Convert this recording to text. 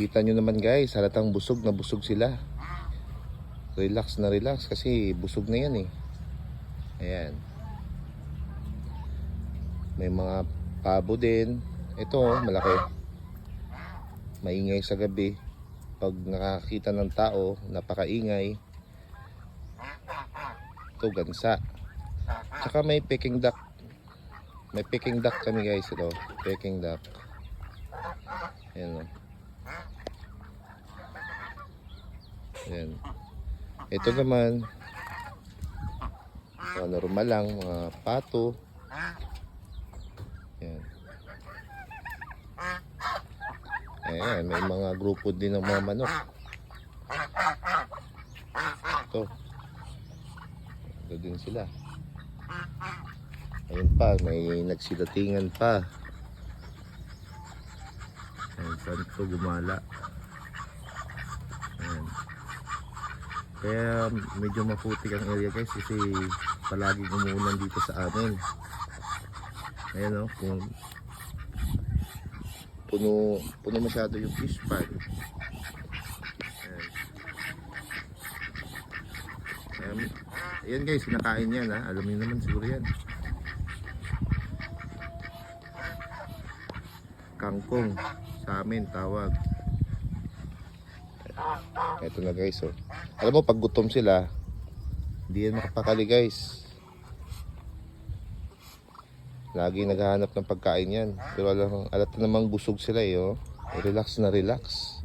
Kita nyo naman guys, halatang busog na busog sila. Relax na relax kasi busog na yan eh. Ayan. May mga pabo din. Ito malaki. Maingay sa gabi. Pag nakakita ng tao, napakaingay. Ito gansa. Tsaka may Peking duck. May Peking duck kami guys. Ito, Peking duck. Ayan o. Ayan. Ito naman normal lang, mga pato. Ayan. Ayan, may mga grupo din ng mga manok. Ito din sila. Ayun pa, may nagsidatingan pa. Ayan, saan ito gumala. Ayan. Kaya medyo maputik ang area guys kasi palaging umuulan dito sa amin. Ayan o, kung puno masyado yung fish pond. Ayan guys, sinakain yan ha. Alam niyo naman siguro yan. Kangkong sa amin tawag. Ito na guys oh. Alam mo pag gutom sila, hindi yan makapakali guys. Lagi naghahanap ng pagkain yan. Pero alam namang busog sila eh oh. Relax na relax.